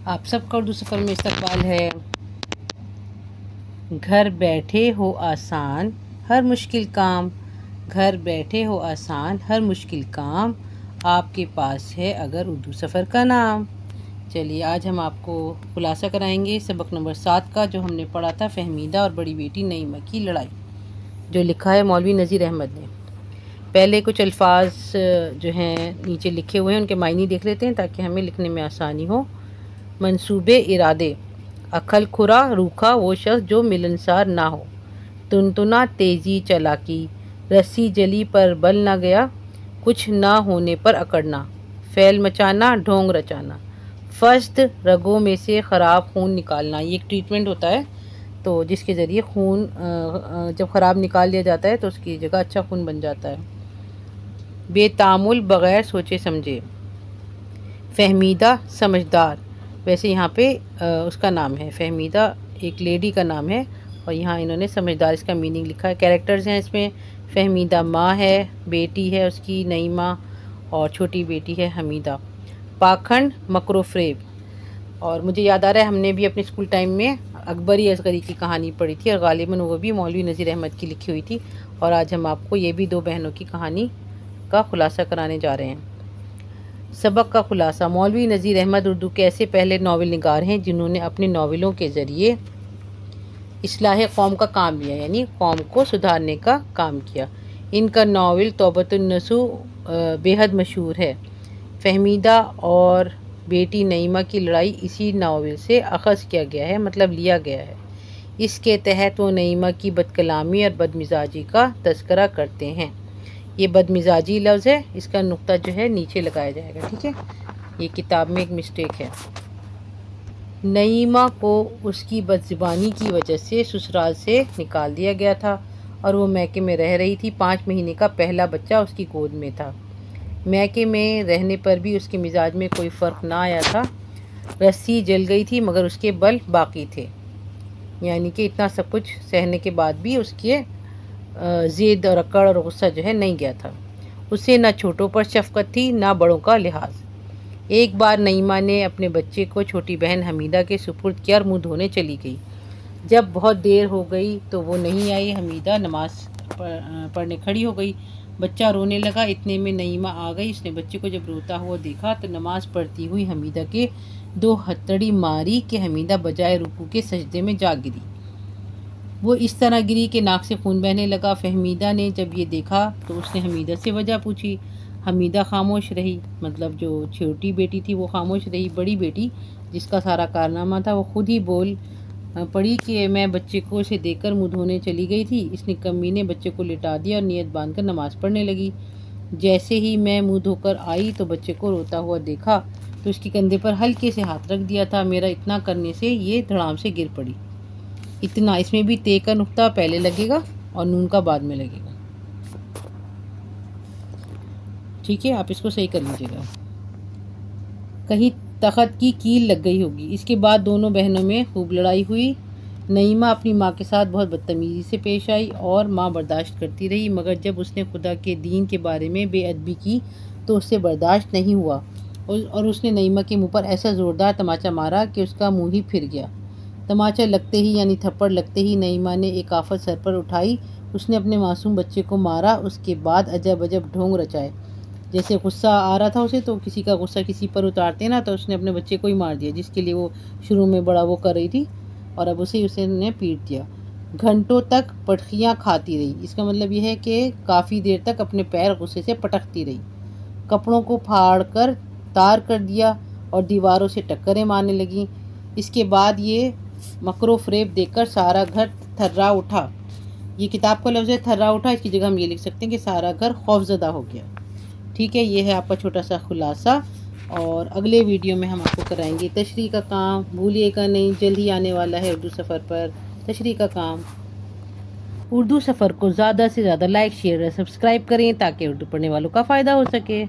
آپ سب کا اردو سفر میں استقبال ہے۔ گھر بیٹھے ہو آسان ہر مشکل کام، گھر بیٹھے ہو آسان ہر مشکل کام، آپ کے پاس ہے اگر اردو سفر کا نام۔ چلیے آج ہم آپ کو خلاصہ کرائیں گے سبق نمبر 7 کا، جو ہم نے پڑھا تھا فہمیدہ اور بڑی بیٹی نعیمہ کی لڑائی، جو لکھا ہے مولوی نذیر احمد نے۔ پہلے کچھ الفاظ جو ہیں نیچے لکھے ہوئے ہیں، ان کے معنی دیکھ لیتے ہیں تاکہ ہمیں لکھنے میں آسانی ہو۔ منصوبے ارادے، عقل کھرا روکھا وہ شخص جو ملنسار نہ ہو، تنتنا تیزی چالاکی، رسی جلی پر بل نہ گیا، کچھ نہ ہونے پر اکڑنا، فعل مچانا ڈھونگ رچانا، فسد رگوں میں سے خراب خون نکالنا۔ یہ ایک ٹریٹمنٹ ہوتا ہے تو جس کے ذریعے خون جب خراب نکال دیا جاتا ہے تو اس کی جگہ اچھا خون بن جاتا ہے۔ بے تعامل بغیر سوچے سمجھے، فہمیدہ سمجھدار، ویسے یہاں پہ اس کا نام ہے، فہمیدہ ایک لیڈی کا نام ہے اور یہاں انہوں نے سمجھدار اس کا میننگ لکھا ہے۔ کیریکٹرز ہیں اس میں، فہمیدہ ماں ہے، بیٹی ہے اس کی نعیمہ اور چھوٹی بیٹی ہے حمیدہ۔ پاکھنڈ مکر و فریب، اور مجھے یاد آ رہا ہے ہم نے بھی اپنے اسکول ٹائم میں اکبری اصغری کی کہانی پڑھی تھی اور غالباً وہ بھی مولوی نذیر احمد کی لکھی ہوئی تھی، اور آج ہم آپ کو یہ بھی دو بہنوں کی کہانی کا خلاصہ کرانے جا رہے ہیں۔ سبق کا خلاصہ، مولوی نذیر احمد اردو کے ایسے پہلے ناول نگار ہیں جنہوں نے اپنے ناولوں کے ذریعے اصلاح قوم کا کام لیا، یعنی قوم کو سدھارنے کا کام کیا۔ ان کا ناول توبۃ النصوح بے حد مشہور ہے۔ فہمیدہ اور بیٹی نعیمہ کی لڑائی اسی ناول سے اخذ کیا گیا ہے، مطلب لیا گیا ہے۔ اس کے تحت وہ نعیمہ کی بد کلامی اور بد مزاجی کا تذکرہ کرتے ہیں۔ یہ بد مزاجی لفظ ہے، اس کا نقطہ جو ہے نیچے لگایا جائے گا، ٹھیک ہے؟ یہ کتاب میں ایک مسٹیک ہے۔ نعیمہ کو اس کی بد زبانی کی وجہ سے سسرال سے نکال دیا گیا تھا اور وہ میکے میں رہ رہی تھی۔ 5 مہینے کا پہلا بچہ اس کی گود میں تھا۔ میکے میں رہنے پر بھی اس کے مزاج میں کوئی فرق نہ آیا تھا۔ رسی جل گئی تھی مگر اس کے بل باقی تھے، یعنی کہ اتنا سب کچھ سہنے کے بعد بھی اس کے ضد اور اکڑ اور غصہ جو ہے نہیں گیا تھا۔ اسے نہ چھوٹوں پر شفقت تھی نہ بڑوں کا لحاظ۔ ایک بار نعیمہ نے اپنے بچے کو چھوٹی بہن حمیدہ کے سپرد کیا اور منہ دھونے چلی گئی۔ جب بہت دیر ہو گئی تو وہ نہیں آئی۔ حمیدہ نماز پڑھنے کھڑی ہو گئی، بچہ رونے لگا، اتنے میں نعیمہ آ گئی۔ اس نے بچے کو جب روتا ہوا دیکھا تو نماز پڑھتی ہوئی حمیدہ کے 2 ہتھڑی ماری کہ حمیدہ بجائے رکوع کے سجدے میں جا گری۔ وہ اس طرح گری کہ ناک سے خون بہنے لگا۔ فہمیدہ نے جب یہ دیکھا تو اس نے حمیدہ سے وجہ پوچھی۔ حمیدہ خاموش رہی، مطلب جو چھوٹی بیٹی تھی وہ خاموش رہی۔ بڑی بیٹی جس کا سارا کارنامہ تھا وہ خود ہی بول پڑی کہ میں بچے کو اسے دیکھ کر منہ دھونے چلی گئی تھی، اس نکمی نے بچے کو لٹا دیا اور نیت باندھ کر نماز پڑھنے لگی۔ جیسے ہی میں منہ دھو کر آئی تو بچے کو روتا ہوا دیکھا تو اس کے کندھے پر ہلکے سے ہاتھ رکھ دیا تھا۔ میرا اتنا کرنے سے یہ دھڑام سے گر پڑی۔ اتنا، اس میں بھی تے کا نقطہ پہلے لگے گا اور نون کا بعد میں لگے گا، ٹھیک ہے؟ آپ اس کو صحیح کر لیجیے گا۔ کہیں تخت کی کیل لگ گئی ہوگی۔ اس کے بعد دونوں بہنوں میں خوب لڑائی ہوئی۔ نعیمہ اپنی ماں کے ساتھ بہت بدتمیزی سے پیش آئی اور ماں برداشت کرتی رہی، مگر جب اس نے خدا کے دین کے بارے میں بے ادبی کی تو اس سے برداشت نہیں ہوا اور اس نے نعیمہ کے منہ پر ایسا زوردار تماچا مارا کہ اس کا منہ ہی پھر گیا۔ تماچا لگتے ہی، یعنی تھپڑ لگتے ہی نعیمہ نے ایک آفت سر پر اٹھائی، اس نے اپنے معصوم بچے کو مارا۔ اس کے بعد عجب عجب ڈھونگ رچائے، جیسے غصہ آ رہا تھا اسے تو کسی کا غصہ کسی پر اتارتے نا، تو اس نے اپنے بچے کو ہی مار دیا جس کے لیے وہ شروع میں بڑا وہ کر رہی تھی، اور اب اسے نے پیٹ دیا۔ گھنٹوں تک پٹخیاں کھاتی رہی، اس کا مطلب یہ ہے کہ کافی دیر تک اپنے پیر غصے سے پٹکتی رہی۔ کپڑوں کو پھاڑ کر تار کر دیا اور دیواروں سے ٹکریں مارنے لگیں۔ اس کے بعد یہ مکر و فریب دیکھ کر سارا گھر تھرا اٹھا۔ یہ کتاب کا لفظ ہے تھرا اٹھا، اس کی جگہ ہم یہ لکھ سکتے ہیں کہ سارا گھر خوفزدہ ہو گیا، ٹھیک ہے؟ یہ ہے آپ کا چھوٹا سا خلاصہ، اور اگلے ویڈیو میں ہم آپ کو کرائیں گے تشریح کا کام۔ بھولیے گا نہیں، جلد ہی آنے والا ہے اردو سفر پر تشریح کا کام۔ اردو سفر کو زیادہ سے زیادہ لائک، شیئر اور سبسکرائب کریں تاکہ اردو پڑھنے والوں کا فائدہ ہو سکے۔